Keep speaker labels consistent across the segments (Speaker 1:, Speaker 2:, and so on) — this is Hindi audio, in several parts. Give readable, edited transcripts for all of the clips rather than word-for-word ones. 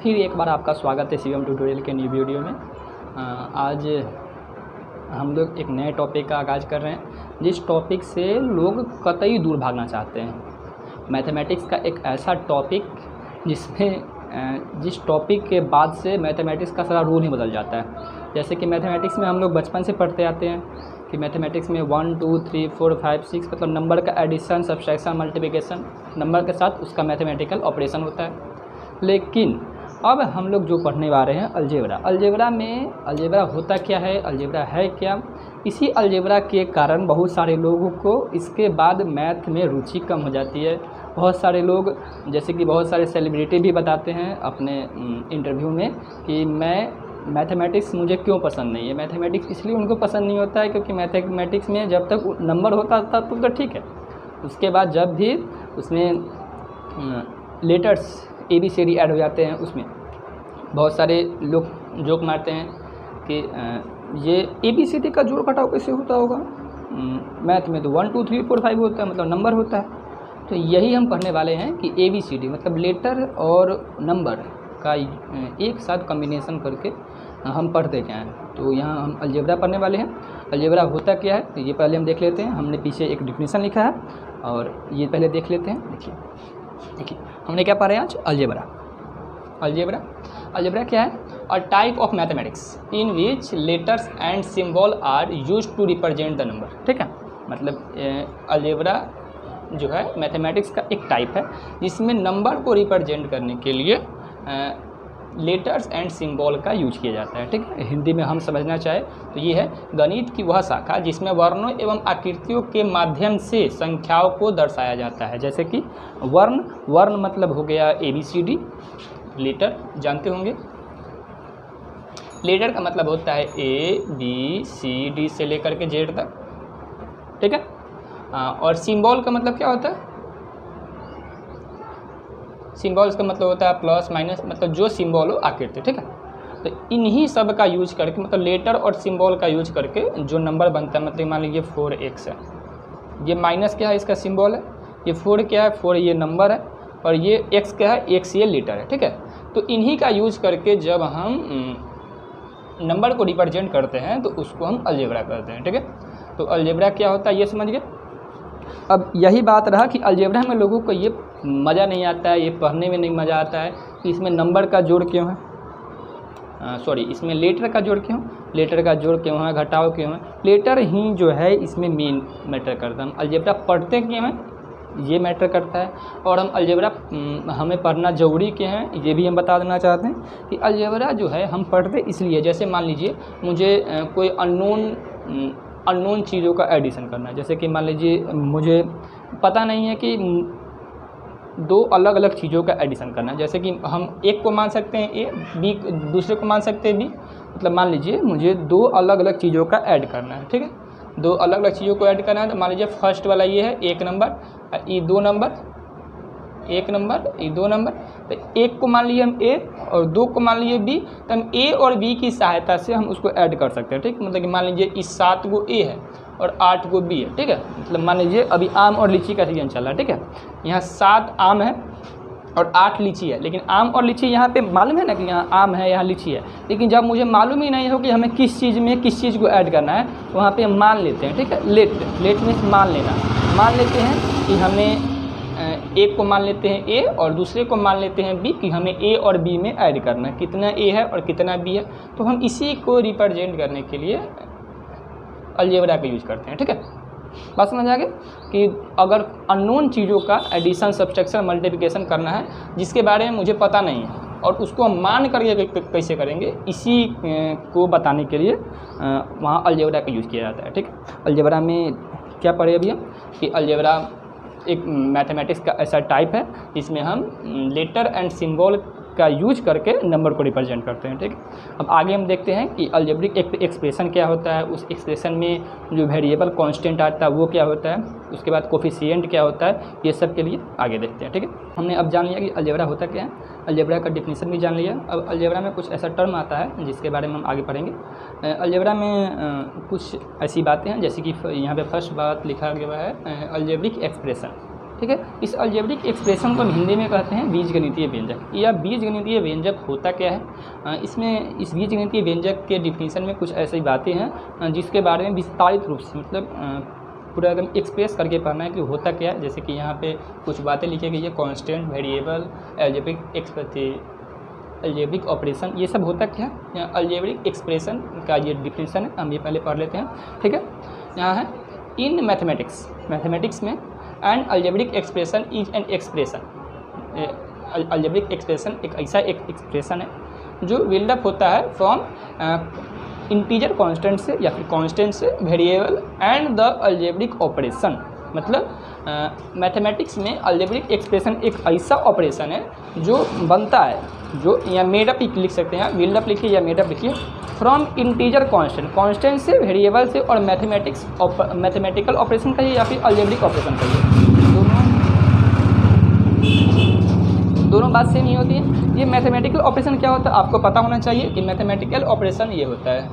Speaker 1: फिर एक बार आपका स्वागत है शिवम ट्यूटोरियल के न्यू वीडियो में। आज हम लोग एक नए टॉपिक का आगाज़ कर रहे हैं, जिस टॉपिक से लोग कतई दूर भागना चाहते हैं। मैथमेटिक्स का एक ऐसा टॉपिक जिस टॉपिक के बाद से मैथमेटिक्स का सारा रूल ही बदल जाता है। जैसे कि मैथमेटिक्स में हम लोग बचपन से पढ़ते आते हैं कि मैथमेटिक्स में 1 2 3 4 5 6 मतलब नंबर का एडिशन, सब्सट्रैक्शन, मल्टीप्लिकेशन, नंबर के साथ उसका मैथमेटिकल ऑपरेशन होता है। लेकिन अब हम लोग जो पढ़ने वाले हैं अलजेब्रा। अलजेब्रा होता क्या है, अलजेब्रा है क्या। इसी अलजेब्रा के कारण बहुत सारे लोगों को इसके बाद मैथ में रुचि कम हो जाती है। बहुत सारे लोग, जैसे कि बहुत सारे सेलिब्रिटी भी बताते हैं अपने इंटरव्यू में कि मैथमेटिक्स मुझे क्यों पसंद नहीं है। मैथमेटिक्स इसलिए उनको पसंद नहीं होता है क्योंकि मैथमेटिक्स में जब तक नंबर होता था तो ठीक है, उसके बाद जब भी उसमें लेटर्स ABCD ऐड हो जाते हैं, उसमें बहुत सारे लोग जोक मारते हैं कि ये ABCD का जोड़ घटाव कैसे होता होगा। मैथ में तो 1 2 3 4 5 होता है, मतलब नंबर होता है। तो यही हम पढ़ने वाले हैं कि ABCD मतलब लेटर और नंबर का एक साथ कॉम्बिनेशन करके हम पढ़ते क्या हैं। तो यहाँ हम अलजेब्रा पढ़ने वाले हैं। अलजेब्रा होता क्या है तो ये पहले हम देख लेते हैं। हमने पीछे एक डिफिनेशन लिखा है और ये पहले देख लेते हैं। देखिए हमने क्या पढ़ा है आज, अलजेब्रा क्या है, a type of mathematics in which letters and symbol are used to represent the number. ठीक है, मतलब अलजेब्रा जो है मैथमेटिक्स का एक टाइप है जिसमें नंबर को रिप्रेजेंट करने के लिए लेटर्स एंड सिंबल का यूज किया जाता है। ठीक है, हिंदी में हम समझना चाहे तो ये है गणित की वह शाखा जिसमें वर्णों एवं आकृतियों के माध्यम से संख्याओं को दर्शाया जाता है। जैसे कि वर्ण मतलब हो गया ABCD, लेटर जानते होंगे। लेटर का मतलब होता है ABCD से लेकर के Z तक। ठीक है, और सिंबल का मतलब क्या होता है, सिंबल्स का मतलब होता है प्लस माइनस, मतलब जो सिंबल हो आकृति। ठीक है, तो इन्हीं सब का यूज करके, मतलब लेटर और सिंबल का यूज करके जो नंबर बनता है, मतलब मान लीजिए 4x है, ये माइनस क्या है, इसका सिंबल है। ये 4 क्या है, 4 ये नंबर है, और ये x क्या है, x ये लेटर है। ठीक है, तो इन्हीं का यूज करके जब हम नंबर को रिप्रेजेंट करते हैं तो उसको हम अलजेब्रा करते हैं। ठीक है, तो अलजेब्रा क्या होता है ये समझ गए। अब यही बात रहा कि अलजेब्रा में लोगों को ये मज़ा नहीं आता है, ये पढ़ने में नहीं मज़ा आता है कि इसमें नंबर का जोड़ क्यों है, इसमें लेटर का जोड़ क्यों है, घटाव क्यों है। लेटर ही जो है इसमें मेन मैटर करता है। हम अलजेब्रा पढ़ते क्यों हैं ये मैटर करता है, और हम अलजेब्रा हमें पढ़ना ज़रूरी क्यों है ये भी हम बता देना चाहते हैं कि अलजेब्रा जो है हम पढ़ते इसलिए, जैसे मान लीजिए मुझे कोई अननोन चीज़ों का एडिशन करना है। जैसे कि मान लीजिए मुझे पता नहीं है कि 2 अलग अलग चीज़ों का एडिशन करना है। जैसे कि हम एक को मान सकते हैं A, B दूसरे को मान सकते हैं B। मतलब मान लीजिए मुझे 2 अलग अलग चीज़ों का ऐड करना है। ठीक है, 2 अलग अलग चीज़ों को ऐड करना है। तो मान लीजिए फर्स्ट वाला ये है 1 नंबर, ये 2 नंबर, 1 नंबर, ये 2 नंबर। तो एक को मान लिए हम A और 2 को मान लिए B, तो हम A और B की सहायता से हम उसको ऐड कर सकते हैं। ठीक, मतलब कि मान लीजिए इस 7 को A है और 8 को B है। ठीक है, मतलब मान लीजिए अभी आम और लीची का सीजन चल रहा है। ठीक है, यहाँ 7 आम है और 8 लीची है, लेकिन आम और लीची यहाँ पे मालूम है ना कि यहाँ आम है यहाँ लीची है, लेकिन जब मुझे मालूम ही नहीं हो कि हमें किस चीज़ को ऐड करना है तो वहाँ पे हम मान लेते हैं। ठीक है, लेट मीन्स मान लेना। मान लेते हैं कि हमें एक को मान लेते हैं A और दूसरे को मान लेते हैं B कि हमें A और B में ऐड करना है, कितना A है और कितना B है। तो हम इसी को रिप्रेजेंट करने के लिए अलजेब्रा का यूज करते हैं। ठीक है, बात समझ आ गई कि अगर अननोन चीज़ों का एडिशन, सब्सट्रैक्शन, मल्टीप्लिकेशन करना है जिसके बारे में मुझे पता नहीं है और उसको हम मान करके कैसे करेंगे, इसी को बताने के लिए वहाँ अलजेब्रा का यूज़ किया जाता है। ठीक है, अलजेब्रा में क्या पढ़े अभी हम कि अलजेब्रा एक मैथमेटिक्स का ऐसा टाइप है जिसमें हम लेटर एंड सिंबल का यूज करके नंबर को रिप्रेजेंट करते हैं। ठीक, अब आगे हम देखते हैं कि अलजेब्रिक एक्सप्रेशन क्या होता है, उस एक्सप्रेशन में जो वेरिएबल कांस्टेंट आता है वो क्या होता है, उसके बाद कोफिशिएंट क्या होता है, ये सब के लिए आगे देखते हैं। ठीक है, हमने अब जान लिया कि अलजेब्रा होता क्या है, अलजेब्रा का डिफिनीशन भी जान लिया। अब अलजेब्रा में कुछ ऐसा टर्म आता है जिसके बारे में हम आगे पढ़ेंगे। अलजेब्रा में कुछ ऐसी बातें हैं जैसे कि यहाँ पे फर्स्ट बात लिखा गया है अलजेब्रिक एक्सप्रेशन। ठीक है। इस अलजेब्रिक एक्सप्रेशन को हम हिंदी में कहते हैं बीजगणितीय व्यंजक। यह बीजगणितीय व्यंजक होता क्या है, इसमें इस बीजगणितीय व्यंजक के डिफिनीशन में कुछ ऐसी बातें हैं जिसके बारे में विस्तारित रूप से मतलब पूरा एकदम एक्सप्रेस करके पढ़ना है कि होता क्या है। जैसे कि यहाँ पे कुछ बातें लिखी गई है, कांस्टेंट, वेरिएबल, अलजेब्रिक ऑपरेशन, ये सब होता क्या है। अलजेब्रिक एक्सप्रेशन का ये डिफिनीशन है, हम ये पहले पढ़ लेते हैं, ठीक है। यहाँ है इन मैथमेटिक्स में and algebraic expression is an expression. Algebraic expression एक ऐसा एक एक्सप्रेशन है जो बिल्डअप होता है फ्रॉम इंटीजर कांस्टेंट से या फिर कांस्टेंट से variable and the algebraic operation. मतलब मैथमेटिक्स में अलजेब्रिक एक्सप्रेशन एक ऐसा ऑपरेशन है जो बनता है, जो या मेडअप लिख सकते हैं, बिल्डअप लिखिए या मेडअप लिखिए, फ्रॉम इंटीजर कांस्टेंट से, वेरिएबल से और मैथमेटिकल ऑपरेशन कहिए या फिर अलजेब्रिक ऑपरेशन कहिए, दोनों बात सेम ही होती है। ये मैथमेटिकल ऑपरेशन क्या होता है आपको पता होना चाहिए कि मैथमेटिकल ऑपरेशन ये होता है,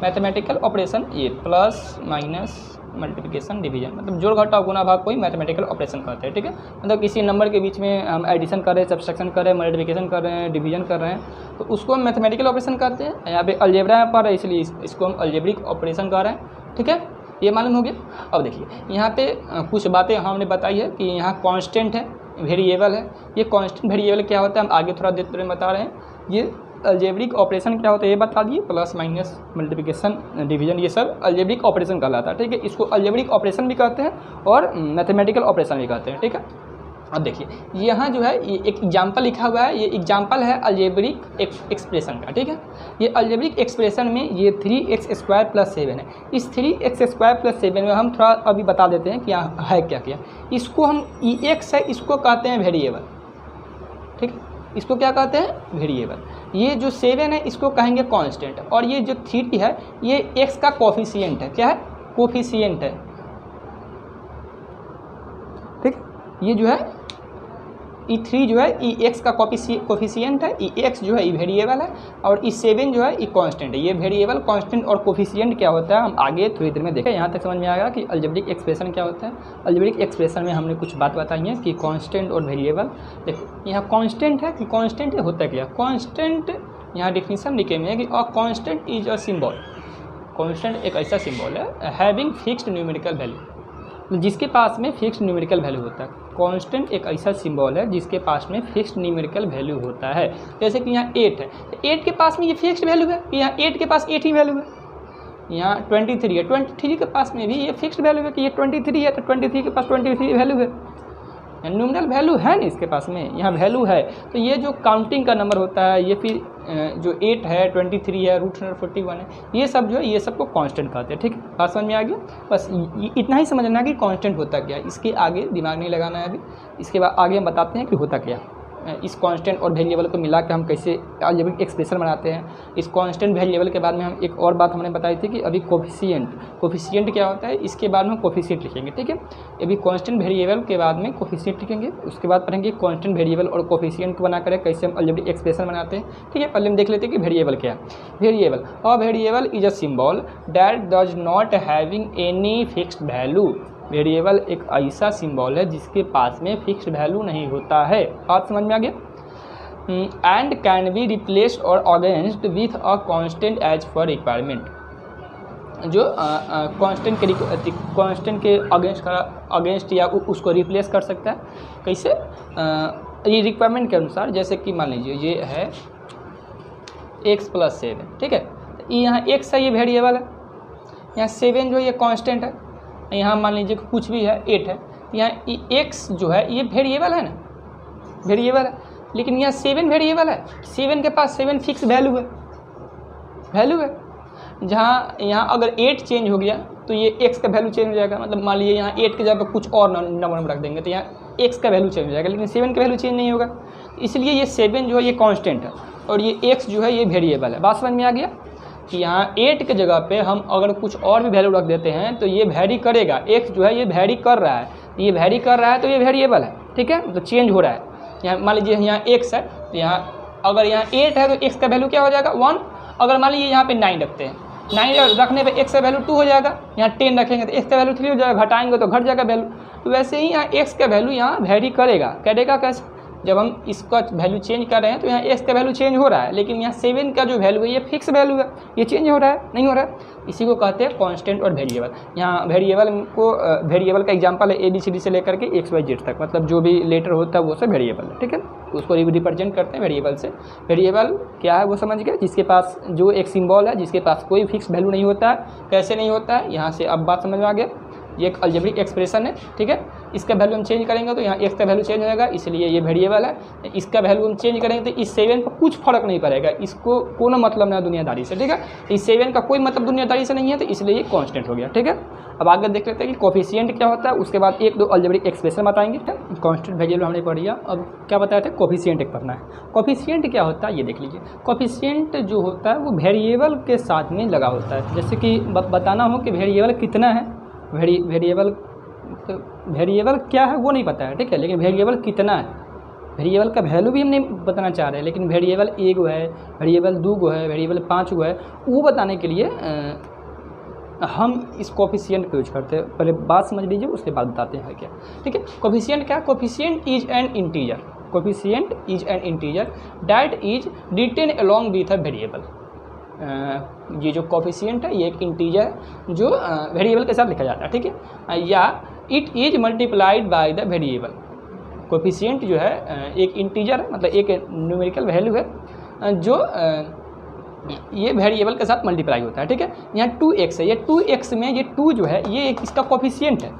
Speaker 1: मैथमेटिकल ऑपरेशन ये प्लस माइनस मल्टीप्लिकेशन डिवीजन, मतलब जोड़ घटाव गुना भाग को ही मैथमेटिकल ऑपरेशन कहते हैं, ठीक है। मतलब किसी नंबर के बीच में हम एडिशन कर रहे हैं, सब्सट्रैक्शन कर रहे हैं, मल्टीप्लिकेशन कर रहे हैं, डिवीजन कर रहे हैं, तो उसको हम मैथमेटिकल ऑपरेशन कहते हैं। यहाँ पे अलजेब्रा पर है इसलिए इसको हम अलजेब्रिक ऑपरेशन कर रहे हैं, ठीक है। ये मालूम हो गया। अब देखिए यहाँ पे कुछ बातें हमने बताई है कि यहाँ कॉन्स्टेंट है, वेरिएबल है। ये कॉन्स्टेंट वेरिएबल क्या होता है हम आगे थोड़ा देर में बता रहे हैं। ये अलजेब्रिक ऑपरेशन क्या होता है ये बता दिए, प्लस माइनस मल्टीप्लिकेशन डिवीजन, ये सब अलजेब्रिक ऑपरेशन कहलाता है, ठीक है। इसको अलजेब्रिक ऑपरेशन भी कहते हैं और मैथमेटिकल ऑपरेशन भी कहते हैं, ठीक है। अब देखिए यहाँ जो है ये एक एग्जाम्पल लिखा हुआ है, ये एग्जाम्पल है अलजेब्रिक एक्सप्रेशन का, ठीक है। ये अलजेब्रिक एक्सप्रेशन में ये 3x² + 7 है। इस 3x² + 7 में हम थोड़ा अभी बता देते हैं कि यहाँ है क्या क्या। इसको हम x है, इसको कहते हैं वेरिएबल, ठीक है। इसको क्या कहते हैं वेरिएबल। ये जो 7 है इसको कहेंगे कांस्टेंट, और ये जो 3 है ये x का कोफिशिएंट है। क्या है? कोफिशिएंट है, ठीक। ये जो है E3 जो है ई x का कोफिशिएंट है, ई x जो है ये वेरिएबल है, और E7 जो है ये कांस्टेंट है। ये वेरिएबल, कांस्टेंट और कोफिशिएंट क्या होता है हम आगे थोड़ी देर में देखें। यहाँ तक समझ में आएगा कि अलजेब्रिक एक्सप्रेशन क्या होता है। अलजेब्रिक एक्सप्रेशन में हमने कुछ बात बताई है कि कांस्टेंट और वेरिएबल। देखो यहाँ कांस्टेंट है कि कांस्टेंट होता क्या। कांस्टेंट यहाँ डिफिनीशन लिखे हुए है कि a constant is a symbol. Constant एक ऐसा सिंबल है हैविंग फिक्स्ड न्यूमेरिकल वैल्यू, जिसके पास में फिक्स्ड न्यूमेरिकल वैल्यू होता है। कांस्टेंट एक ऐसा सिंबल है जिसके पास में फिक्स्ड न्यूमेरिकल वैल्यू होता है। जैसे कि यहाँ 8 है, तो 8 के पास में ये फिक्स्ड वैल्यू है, यहाँ 8 के पास 8 ही वैल्यू है। यहाँ 23 है, 23 के पास में भी ये फिक्स्ड वैल्यू है कि ये 23 है, तो 23 के पास 23 वैल्यू है। न्यूमेरिकल वैल्यू है नहीं इसके पास में, यहाँ वैल्यू है। तो ये जो काउंटिंग का नंबर होता है, ये फिर जो 8 है, 23 है, √41 है, ये सब जो है ये सबको कांस्टेंट कहते हैं, ठीक है। बात समझ में आ गया। बस इतना ही समझना है कि कांस्टेंट होता क्या है, इसके आगे दिमाग नहीं लगाना है अभी। इसके बाद आगे हम बताते हैं कि होता क्या। इस कांस्टेंट और वेरिएबल को मिला के हम कैसे अलजेब्रिक एक्सप्रेशन बनाते हैं। इस कांस्टेंट वेरिएबल के बाद में हम एक और बात हमने बताई थी कि अभी कोफिशिएंट क्या होता है, इसके बाद में कोफिशिएंट लिखेंगे, ठीक है। अभी कांस्टेंट वेरिएबल के बाद में कोफिशिएंट लिखेंगे, उसके बाद पढ़ेंगे कांस्टेंट वेरिएबल और कोफिशिएंट को बना कर कैसे हम अलजेब्रिक एक्सप्रेशन बनाते हैं, ठीक है। पहले हम देख लेते हैं कि वेरिएबल क्या है। Variable, a variable is a symbol that does not having any fixed value. Variable एक ऐसा सिंबल है जिसके पास में फिक्स्ड वैल्यू नहीं होता है। बात समझ में आ गया। And can be replaced or against with a constant as per requirement. जो कांस्टेंट के अगेंस्ट या उसको रिप्लेस कर सकता है कैसे, ये रिक्वायरमेंट के अनुसार। जैसे कि मान लीजिए ये है x + 7, ठीक है। ये यहाँ x है, ये वेरिएबल है। यहाँ 7 जो ये कांस्टेंट है। यहाँ मान लीजिए कुछ भी है 8 है, यहाँ x जो है ये वेरिएबल है ना, वेरिएबल है। लेकिन यहाँ 7 वेरिएबल है, 7 के पास 7 फिक्स वैल्यू है। जहाँ यहाँ अगर 8 चेंज हो गया तो ये x का वैल्यू चेंज हो जाएगा। मतलब मान लीजिए यहाँ 8 के जगह पर कुछ और नंबर रख देंगे तो यहाँ x का वैल्यू चेंज हो जाएगा, लेकिन 7 का वैल्यू चेंज नहीं होगा। इसलिए ये 7 जो है ये कांस्टेंट है और ये x जो है ये वेरिएबल है। बात समझ में आ गया कि यहाँ 8 के जगह पे हम अगर कुछ और भी वैल्यू रख देते हैं तो ये वैरी करेगा। x जो है ये वैरी कर रहा है, ये वैरी कर रहा है तो ये वेरिएबल है, ठीक है। तो चेंज हो रहा है। यहाँ मान लीजिए यहाँ x है, तो यहाँ अगर यहाँ 8 है तो x का वैल्यू क्या हो जाएगा 1। अगर मान लीजिए यहाँ पे 9 रखते हैं, 9 रखने पे x का वैल्यू 2 हो जाएगा। यहाँ 10 रखेंगे तो x का वैल्यू 3 हो जाएगा, घटाएंगे तो घट जाएगा वैल्यू। तो वैसे ही यहाँ एक्स का वैल्यू यहाँ वेरी करेगा कैसे, जब हम इसका वैल्यू चेंज कर रहे हैं तो यहाँ एक्स का वैल्यू चेंज हो रहा है, लेकिन यहाँ 7 का जो वैल्यू है ये फिक्स वैल्यू है, ये चेंज हो रहा है नहीं हो रहा है। इसी को कहते हैं कांस्टेंट और वेरिएबल। यहाँ वेरिएबल का एग्जांपल है ABCD से लेकर के XYZ तक, मतलब जो भी लेटर होता है वो सब वेरिएबल है, ठीक है। उसको रिप्रेजेंट करते हैं वेरिएबल से। वेरिएबल क्या है वो समझ गए, जिसके पास जो एक सिंबल है जिसके पास कोई फिक्स वैल्यू नहीं होता है। कैसे नहीं होता है, यहाँ से अब बात समझ में आ गया। ये एक अलजेब्रिक एक्सप्रेशन है, ठीक है। इसका वैल्यू हम चेंज करेंगे तो यहाँ एक्स का वैल्यू चेंज होगा, इसलिए ये वेरिएबल है। इसका वैल्यू हम चेंज करेंगे तो इस 7 पर कुछ फर्क नहीं पड़ेगा, इसको कोनो मतलब नहीं दुनियादारी से, ठीक है। इस 7 का कोई मतलब दुनियादारी से नहीं है, तो इसलिए ये कांस्टेंट हो गया, ठीक है। अब आगे देख लेते हैं कि कोफिशिएंट क्या होता है, उसके बाद एक दो अलजेब्रिक एक्सप्रेशन बताएंगे। कांस्टेंट वेरिएबल हमने पढ़ लिया, अब क्या बताया था, कोफिशिएंट एक पढ़ना है। कोफिशिएंट क्या होता है ये देख लीजिए। कोफिशिएंट जो होता है वो वेरिएबल के साथ में लगा होता है। जैसे कि बताना हो कि वेरिएबल कितना है, वेरिएबल क्या है वो नहीं पता है, ठीक है, लेकिन वेरिएबल कितना है, वेरिएबल का वैल्यू भी हम नहीं बताना चाह रहे हैं, लेकिन वेरिएबल 1 गो है, वेरिएबल 2 गो है, वेरिएबल 5 गो है, वो बताने के लिए हम इस कोफिशिएंट को यूज करते हैं। पहले बात समझ लीजिए, उसके बाद बताते हैं क्या, ठीक है। कोफिशिएंट क्या, coefficient is an integer, coefficient is an integer that is written along with a variable. ये जो कोफिशिएंट है ये एक इंटीजर है जो वेरिएबल के साथ लिखा जाता है, ठीक है, या it is multiplied by the variable. Coefficient जो है एक इंटीजर है, मतलब एक न्यूमेरिकल वैल्यू है जो ये वेरिएबल के साथ मल्टीप्लाई होता है, ठीक है। यहाँ 2x है, ये 2x में ये 2 जो है ये इसका कोफिशिएंट है।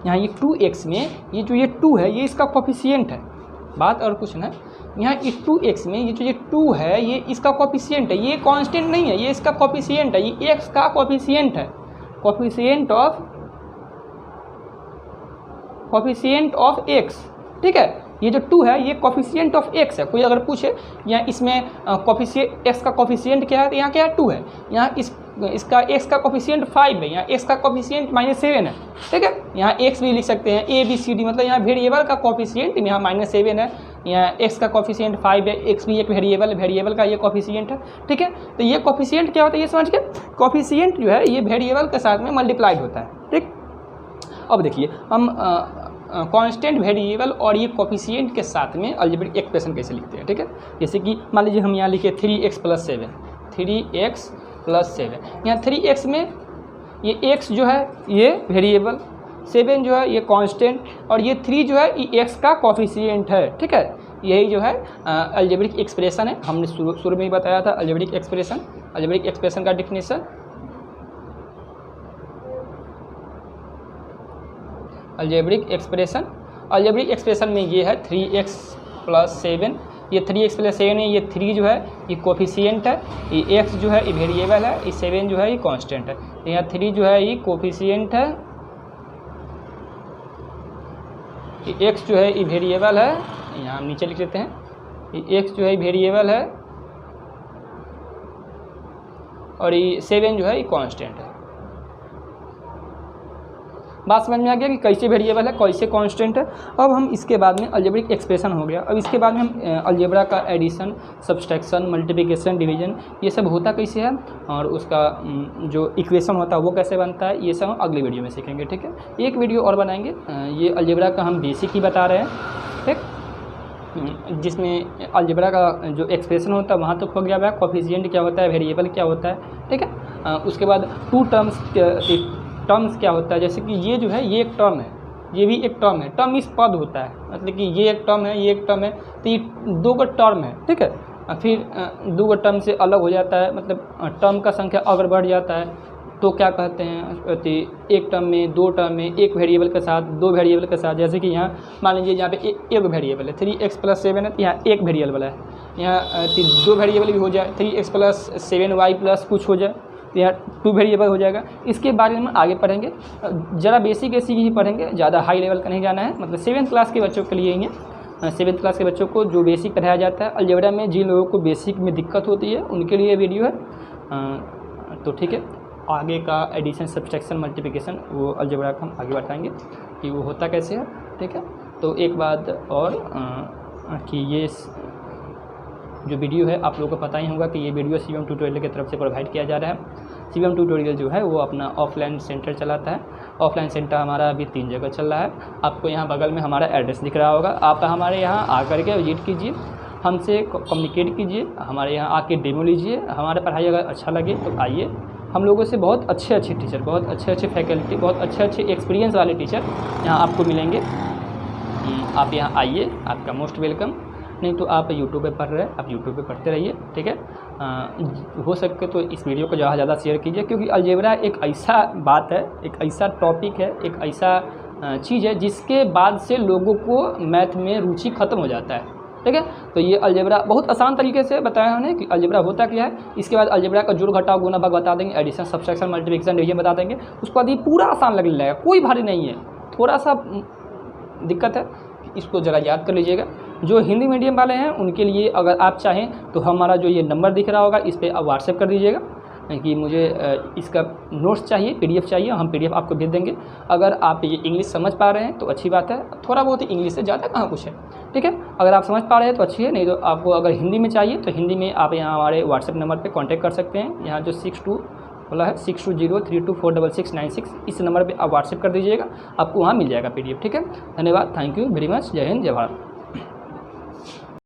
Speaker 1: यहाँ ये 2x में ये जो ये 2 है ये इसका कोफिशिएंट है। बात और कुछ ना, यहाँ इस 2x में ये जो ये 2 है ये इसका कोफिशिएंट है, ये कांस्टेंट नहीं है, ये इसका कोफिशिएंट है, ये x का कोफिशिएंट है, कोफिशिएंट ऑफ x, ठीक है। ये जो 2 है ये कोफिशिएंट ऑफ x है। कोई अगर पूछे यहाँ इसमें कोफिशिएंट x का कोफिशिएंट क्या है, तो यहाँ क्या है 2 है, यहाँ इसका x का कोफिशिएंट 5 है, यहाँ x का कोफिशिएंट -7 है, ठीक है। यहाँ x भी लिख सकते हैं ABCD, मतलब यहाँ वेरिएबल का कोफिशिएंट यहाँ -7 है, यहाँ x का कोफिशिएंट 5 है, x भी एक वेरिएबल है, वेरिएबल का ये कोफिशिएंट है, ठीक है। तो ये कोफिशिएंट क्या होता है ये समझ के, कोफिशिएंट जो है ये वेरिएबल के साथ में मल्टीप्लाइड होता है, ठीक। अब देखिए हम कांस्टेंट वेरिएबल और ये कोफिशिएंट के साथ में अलजेब्रिक एक्सप्रेशन कैसे लिखते हैं, ठीक है। जैसे कि मान लीजिए हम यहाँ लिखे 3x + 7, 3x + 7, यहाँ 3x में ये x जो है ये वेरिएबल, 7 जो है ये कांस्टेंट, और ये 3 जो है ये x का कोफिशिएंट है, ठीक है। यही जो है अलजेब्रिक एक्सप्रेशन है। हमने शुरू में ही बताया था अलजेब्रिक एक्सप्रेशन का डेफिनेशन। अलजेब्रिक एक्सप्रेशन में ये है 3x + 7, ये 3x + 7 है, ये 3 जो है ये कोफिशिएंट है, ये x जो है ये वेरिएबल है, ये 7 जो है ये कांस्टेंट है। तो यहाँ 3 जो है ये कोफिशिएंट है, ये x जो है ये वेरिएबल है, यहाँ हम नीचे लिख देते हैं, ये x जो है ये वेरिएबल है और ये 7 जो है ये कांस्टेंट है। बात समझ में आ गया कि कैसे वेरिएबल है कैसे कांस्टेंट है। अब हम इसके बाद में अलजेब्रिक एक्सप्रेशन हो गया। अब इसके बाद में हम अलजेब्रा का एडिशन, सब्सट्रैक्शन, मल्टीप्लिकेशन, डिवीजन ये सब होता कैसे है और उसका जो इक्वेशन होता है वो कैसे बनता है, ये सब हम अगली वीडियो में सीखेंगे, ठीक है। एक वीडियो और बनाएंगे, ये अलजेब्रा का हम बेसिक ही बता रहे हैं, ठीक, जिसमें अलजेब्रा का जो एक्सप्रेशन होता है वहाँ तक हो गया है, कोफिशिएंट क्या होता है, वेरिएबल क्या होता है, ठीक है। उसके बाद टर्म्स क्या होता है, जैसे कि ये जो है ये एक टर्म है, ये भी एक टर्म है, टर्म इस पद होता है, मतलब कि ये एक टर्म है ये एक टर्म है, तो ये 2 का टर्म है, ठीक है। फिर 2 का टर्म से अलग हो जाता है, मतलब टर्म का संख्या अगर बढ़ जाता है तो क्या कहते हैं, एक टर्म में 2 टर्म में एक वेरिएबल के साथ 2 वेरिएबल के साथ, जैसे कि यहाँ मान लीजिए यहाँ पे एक वेरिएबल है 3x + 7 है, तो यहाँ एक वेरिएबल है, यहाँ 2 वेरिएबल भी हो जाए, 3x + 7y + कुछ हो जाए, तो यहाँ 2 वेरिएबल हो जाएगा। इसके बारे में आगे पढ़ेंगे, ज़रा बेसिक ही पढ़ेंगे, ज़्यादा हाई लेवल का नहीं जाना है, मतलब 7th क्लास के बच्चों के लिए ही है। 7th क्लास के बच्चों को जो बेसिक पढ़ाया जाता है अलजेब्रा में, जिन लोगों को बेसिक में दिक्कत होती है उनके लिए वीडियो है, तो ठीक है। आगे का एडिशन, सब्सट्रैक्शन, मल्टीप्लिकेशन वो अलजेब्रा का हम आगे बताएंगे कि वो होता कैसे है, ठीक है। तो एक बात और कि ये जो वीडियो है आप लोगों को पता ही होगा कि ये वीडियो CM ट्यूटोरियल की तरफ से प्रोवाइड किया जा रहा है। शिवम ट्यूटोरियल जो है वो अपना ऑफलाइन सेंटर चलाता है। ऑफलाइन सेंटर हमारा अभी 3 जगह चल रहा है। आपको यहाँ बगल में हमारा एड्रेस दिख रहा होगा, आप हमारे यहाँ आकर के विजिट कीजिए, हमसे कम्युनिकेट कीजिए, हमारे यहाँ आके डेमो लीजिए। हमारा पढ़ाई अगर अच्छा लगे तो आइए। हम लोगों से बहुत अच्छे अच्छे टीचर, बहुत अच्छे अच्छे फैकल्टी, बहुत अच्छे अच्छे एक्सपीरियंस वाले टीचर यहाँ आपको मिलेंगे। आप यहाँ आइए, आपका मोस्ट वेलकम। नहीं तो आप यूट्यूब पे पढ़ रहे हैं, आप यूट्यूब पे पढ़ते रहिए, ठीक है। हो सके तो इस वीडियो को ज़्यादा से ज़्यादा शेयर कीजिए, क्योंकि अलजेब्रा एक ऐसा बात है, एक ऐसा टॉपिक है, एक ऐसा चीज़ है जिसके बाद से लोगों को मैथ में रुचि ख़त्म हो जाता है, ठीक है। तो ये अलजेब्रा बहुत आसान तरीके से बताया हमने कि अलजेब्रा होता क्या है। इसके बाद अलजेब्रा का जोड़ घटाव गुना भाग बता देंगे, एडिशन सब्सट्रैक्शन मल्टीप्लिकेशन डिवीजन बता देंगे। उसके बाद ये पूरा आसान लगने लगेगा, कोई भारी नहीं है। थोड़ा सा दिक्कत है, इसको ज़रा याद कर लीजिएगा। जो हिंदी मीडियम वाले हैं उनके लिए अगर आप चाहें तो हमारा जो ये नंबर दिख रहा होगा इस पर आप व्हाट्सएप कर दीजिएगा कि मुझे इसका नोट्स चाहिए, PDF चाहिए, हम PDF आपको भेज देंगे। अगर आप ये इंग्लिश समझ पा रहे हैं तो अच्छी बात है, थोड़ा बहुत इंग्लिश से ज़्यादा कहाँ कुछ है, ठीक है। अगर आप समझ पा रहे हैं तो अच्छी है, नहीं तो आपको अगर हिंदी में चाहिए तो हिंदी में आप यहाँ हमारे व्हाट्सएप नंबर पर कॉन्टैक्ट कर सकते हैं। यहाँ जो 62 वाला है 6203246696, इस नंबर पे आप व्हाट्सएप कर दीजिएगा, आपको वहाँ मिल जाएगा PDF, ठीक है। धन्यवाद, थैंक यू वेरी मच। जय हिंद, जय भारत।